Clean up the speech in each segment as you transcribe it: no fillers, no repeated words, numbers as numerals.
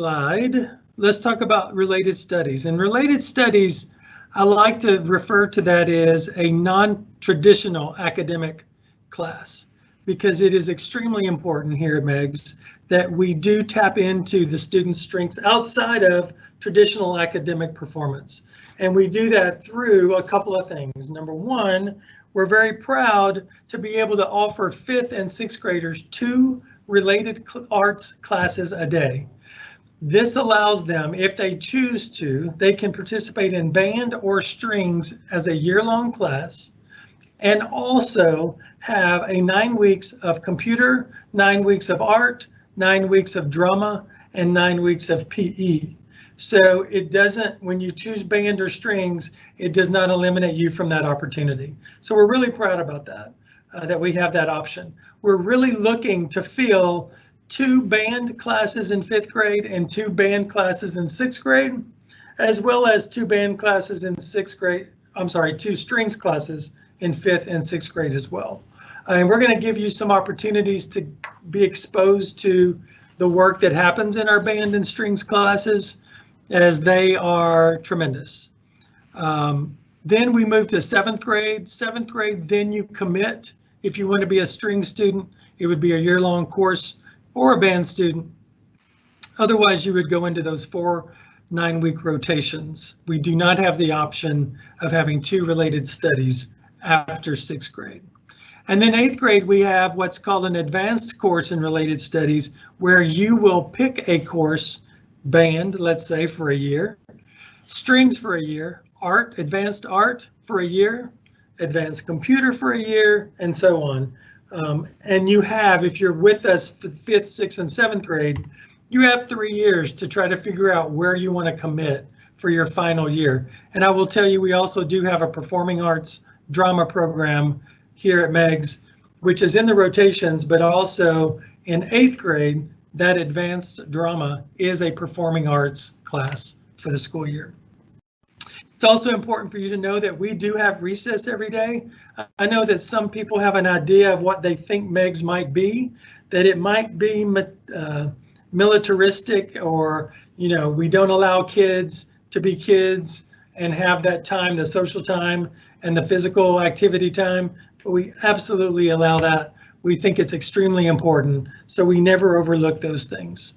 slide, let's talk about related studies. And related studies, I like to refer to that as a non-traditional academic class, because it is extremely important here at MEGS that we do tap into the students' strengths outside of traditional academic performance. And we do that through a couple of things. Number one, we're very proud to be able to offer 5th and 6th graders 2 related arts classes a day. This allows them, if they choose to, they can participate in band or strings as a year-long class, and also have a 9 weeks of computer, 9 weeks of art, 9 weeks of drama, and 9 weeks of PE. So it doesn't, when you choose band or strings, it does not eliminate you from that opportunity. So we're really proud about that, that we have that option. We're really looking to fill 2 band classes in 5th grade and 2 band classes in 6th grade, as well as 2 band classes in 6th grade. I'm sorry, 2 strings classes in 5th and 6th grade as well. And we're going to give you some opportunities to be exposed to the work that happens in our band and strings classes, as they are tremendous. Then we move to 7th grade. 7th grade, then you commit. If you want to be a string student, it would be a year-long course, or a band student. Otherwise, you would go into those 4 9-week rotations. We do not have the option of having 2 related studies after 6th grade. And then 8th grade, we have what's called an advanced course in related studies, where you will pick a course, band, let's say, for a year, strings for a year, art, advanced art for a year, advanced computer for a year, and so on. And you have, if you're with us for 5th, 6th, and 7th grade, you have 3 years to try to figure out where you want to commit for your final year. And I will tell you, we also do have a performing arts drama program here at MEGS, which is in the rotations, but also in 8th grade, that advanced drama is a performing arts class for the school year. It's also important for you to know that we do have recess every day. I know that some people have an idea of what they think MEGS might be, that it might be militaristic, or, you know, we don't allow kids to be kids and have that time, the social time and the physical activity time, but we absolutely allow that. We think it's extremely important, so we never overlook those things.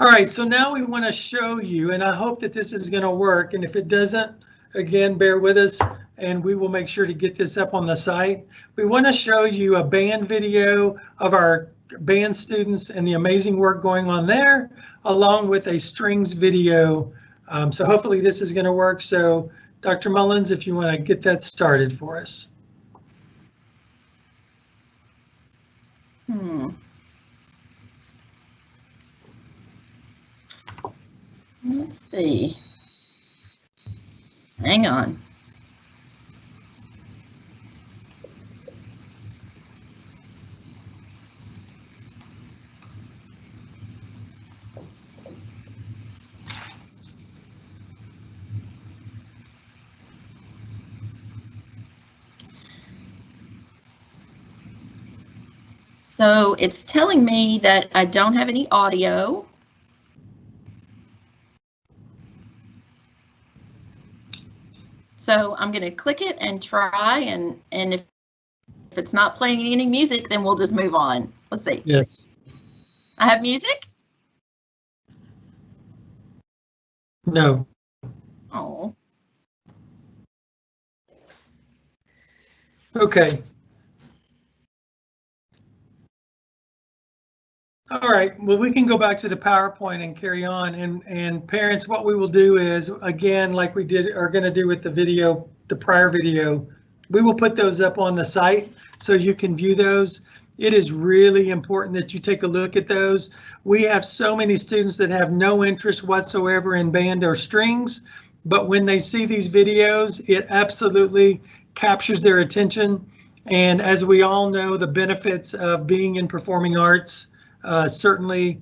All right, so now we want to show you, and I hope that this is going to work, and if it doesn't, again, bear with us, and we will make sure to get this up on the site. We want to show you a band video of our band students and the amazing work going on there, along with a strings video. So hopefully this is going to work. So Dr. Mullins, if you want to get that started for us. Let's see. Hang on. So it's telling me that I don't have any audio. So I'm going to click it and try, and if it's not playing any music, then we'll just move on. Let's see. Yes. I have music? No. Oh. Okay. All right, well, we can go back to the PowerPoint and carry on. And parents, what we will do is, again, like we are going to do with the video, the prior video, we will put those up on the site so you can view those. It is really important that you take a look at those. We have so many students that have no interest whatsoever in band or strings, but when they see these videos, it absolutely captures their attention. And as we all know, the benefits of being in performing arts certainly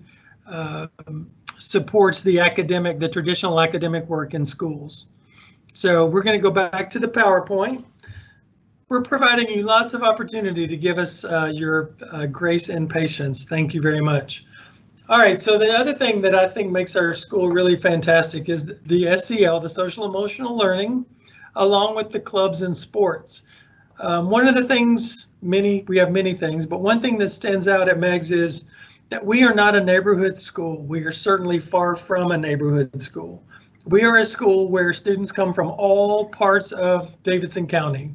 supports the traditional academic work in schools. So we're going to go back to the PowerPoint. We're providing you lots of opportunity to give us your grace and patience. Thank you very much. All right, so the other thing that I think makes our school really fantastic is the SEL, the social emotional learning, along with the clubs and sports. One of the things, we have many things, but one thing that stands out at MEGS is that we are not a neighborhood school. We are certainly far from a neighborhood school. We are a school where students come from all parts of Davidson County.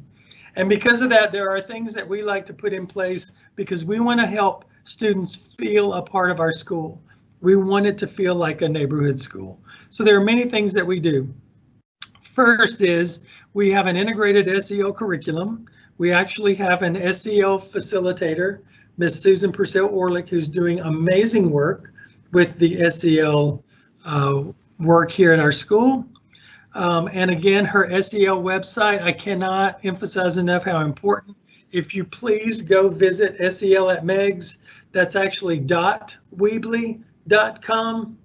And because of that, there are things that we like to put in place because we want to help students feel a part of our school. We want it to feel like a neighborhood school. So there are many things that we do. First is we have an integrated SEL curriculum. We actually have an SEL facilitator, Ms. Susan Purcell-Orlick, who's doing amazing work with the SEL work here at our school. And again, her SEL website, I cannot emphasize enough how important. If you please go visit SEL at MEGS, that's actually .weebly.com,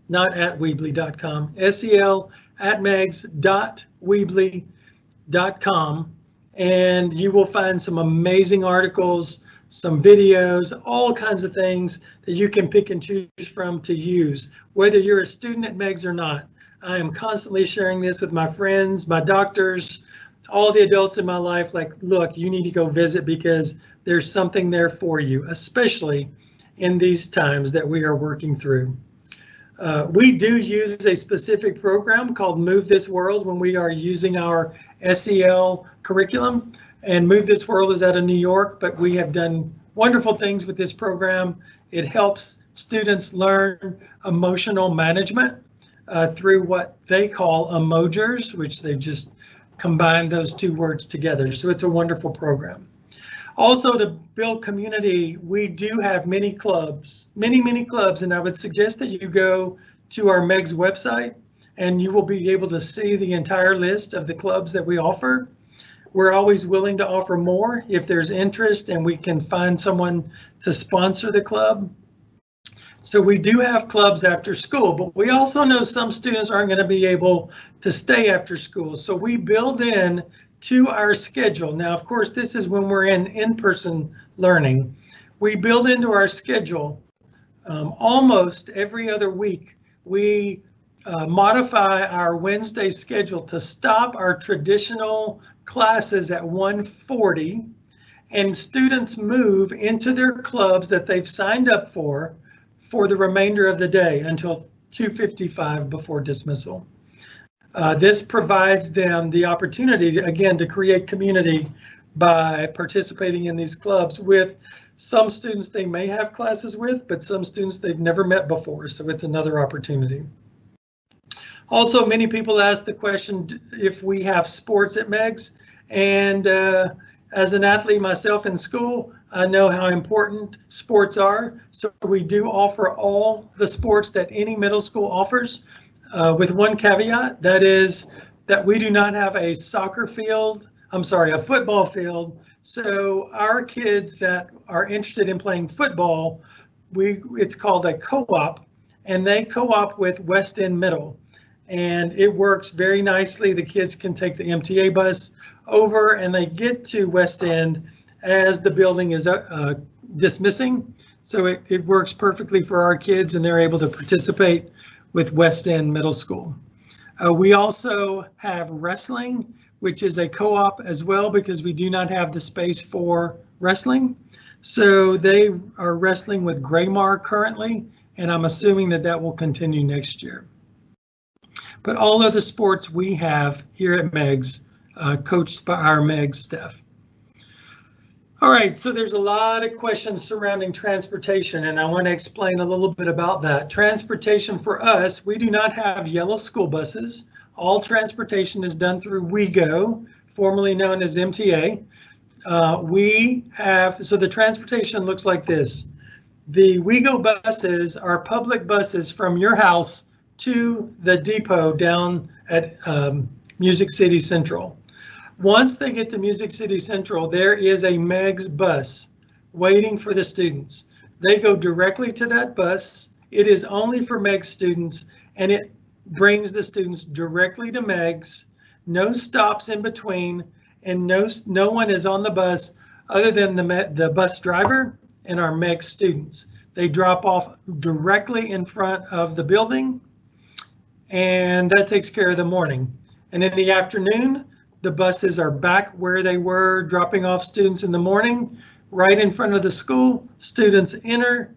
not at weebly.com, SEL at megs.weebly.com, and you will find some amazing articles, some videos, all kinds of things that you can pick and choose from to use, whether you're a student at MEGS or not. I am constantly sharing this with my friends, my doctors, all the adults in my life, like, look, you need to go visit because there's something there for you, especially in these times that we are working through. We do use a specific program called Move This World when we are using our SEL curriculum, and Move This World is out of New York, but we have done wonderful things with this program. It helps students learn emotional management through what they call emojers, which they've just combined those two words together. So it's a wonderful program. Also, to build community, we do have many clubs, many clubs, and I would suggest that you go to our MEGS website and you will be able to see the entire list of the clubs that we offer. We're always willing to offer more if there's interest and we can find someone to sponsor the club. So we do have clubs after school, but we also know some students aren't going to be able to stay after school. So we build in to our schedule. Now, of course, this is when we're in-person learning. We build into our schedule almost every other week. We modify our Wednesday schedule to stop our traditional classes at 1:40, and students move into their clubs that they've signed up for the remainder of the day until 2:55 before dismissal. This provides them the opportunity, again, to create community by participating in these clubs with some students they may have classes with, but some students they've never met before, so it's another opportunity. Also, many people ask the question if we have sports at MEGS, and as an athlete myself in school, I know how important sports are, so we do offer all the sports that any middle school offers, with one caveat, that is that we do not have a football field. So our kids that are interested in playing football, it's called a co-op, and they co-op with West End Middle, and it works very nicely. The kids can take the MTA bus over and they get to West End as the building is dismissing. So it works perfectly for our kids and they're able to participate with West End Middle School. We also have wrestling, which is a co-op as well because we do not have the space for wrestling. So they are wrestling with Graymar currently, and I'm assuming that that will continue next year. But all other sports we have here at MEGS, coached by our MEGS staff. All right, so there's a lot of questions surrounding transportation, and I want to explain a little bit about that. Transportation for us, we do not have yellow school buses. All transportation is done through WeGo, formerly known as MTA. So the transportation looks like this. The WeGo buses are public buses from your house to the depot down at Music City Central. Once they get to Music City Central, there is a MEGS bus waiting for the students. They go directly to that bus. It is only for MEGS students, and it brings the students directly to MEGS. No stops in between, and no one is on the bus other than the bus driver and our MEGS students. They drop off directly in front of the building, and that takes care of the morning. And in the afternoon, the buses are back where they were, dropping off students in the morning, right in front of the school. Students enter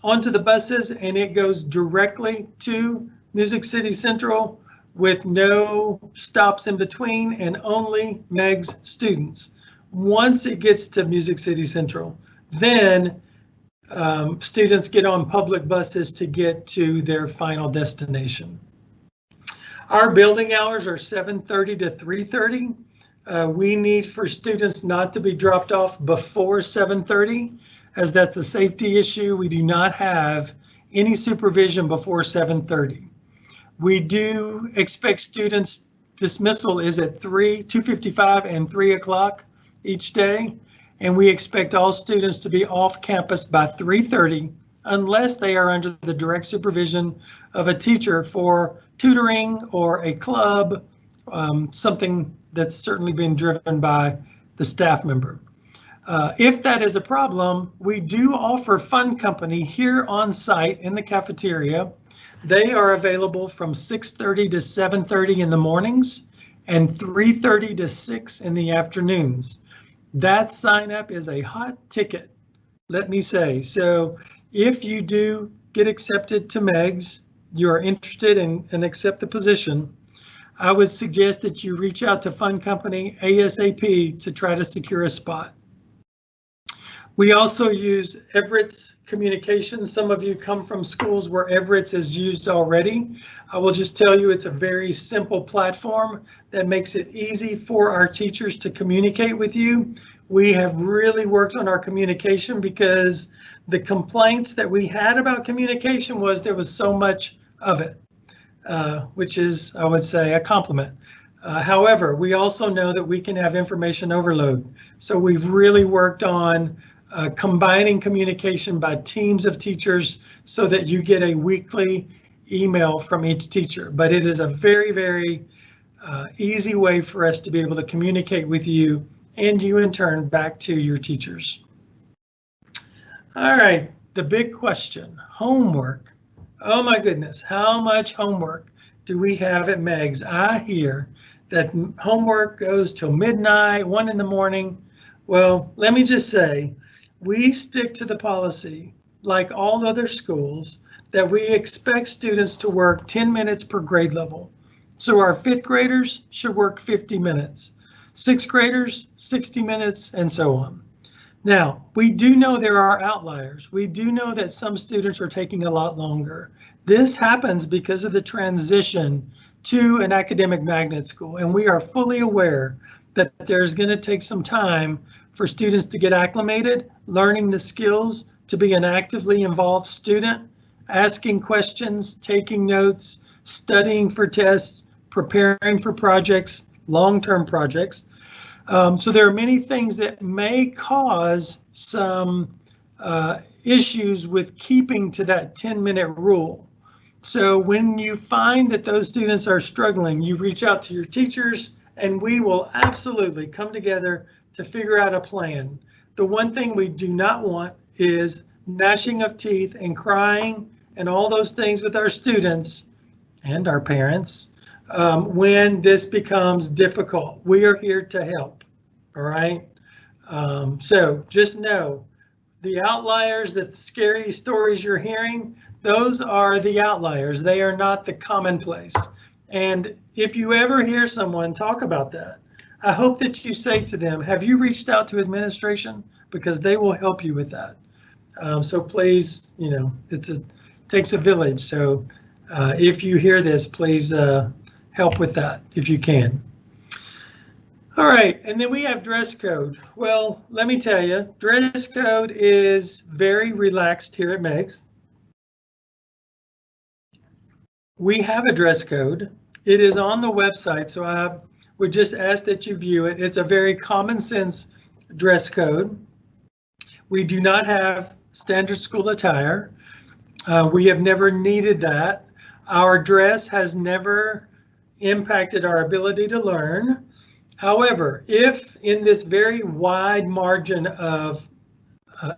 onto the buses, and it goes directly to Music City Central with no stops in between and only MEGS students. Once it gets to Music City Central, then students get on public buses to get to their final destination. Our building hours are 7:30 to 3:30. We need for students not to be dropped off before 7:30, as that's a safety issue. We do not have any supervision before 7:30. We do expect students, dismissal is at 2:55 and 3 o'clock each day, and we expect all students to be off campus by 3:30 unless they are under the direct supervision of a teacher for tutoring or a club, something that's certainly been driven by the staff member. If that is a problem, we do offer Fun Company here on site in the cafeteria. They are available from 6:30 to 7:30 in the mornings and 3:30 to 6 in the afternoons. That sign up is a hot ticket, let me say. So if you do get accepted to MEGS, you are interested in and accept the position, I would suggest that you reach out to Fun Company ASAP to try to secure a spot. We also use Everett's Communications. Some of you come from schools where Everett's is used already. I will just tell you it's a very simple platform that makes it easy for our teachers to communicate with you. We have really worked on our communication because the complaints that we had about communication was there was so much of it, which is, I would say, a compliment. However, we also know that we can have information overload. So we've really worked on combining communication by teams of teachers so that you get a weekly email from each teacher. But it is a very, very easy way for us to be able to communicate with you and you in turn back to your teachers. All right, the big question, homework. Oh my goodness, how much homework do we have at MEGS? I hear that homework goes till midnight, 1 in the morning. Well, let me just say, we stick to the policy, like all other schools, that we expect students to work 10 minutes per grade level. So our 5th graders should work 50 minutes, 6th graders, 60 minutes, and so on. Now, we do know there are outliers. We do know that some students are taking a lot longer. This happens because of the transition to an academic magnet school, and we are fully aware that there's going to take some time for students to get acclimated, learning the skills to be an actively involved student, asking questions, taking notes, studying for tests, preparing for projects, long-term projects. So there are many things that may cause some issues with keeping to that 10-minute rule. So when you find that those students are struggling, you reach out to your teachers and we will absolutely come together to figure out a plan. The one thing we do not want is gnashing of teeth and crying and all those things with our students and our parents when this becomes difficult. We are here to help, all right? So just know the outliers, the scary stories you're hearing, those are the outliers. They are not the commonplace. And if you ever hear someone talk about that, I hope that you say to them, have you reached out to administration? Because they will help you with that. So please, you know, it takes a village. So if you hear this, please help with that if you can. All right, and then we have dress code. Well, let me tell you, dress code is very relaxed here at MEGS. We have a dress code. It is on the website, so I would just ask that you view it. It's a very common sense dress code. We do not have standard school attire. We have never needed that. Our dress has never impacted our ability to learn. However, if in this very wide margin of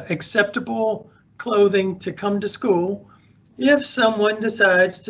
acceptable clothing to come to school if someone decides to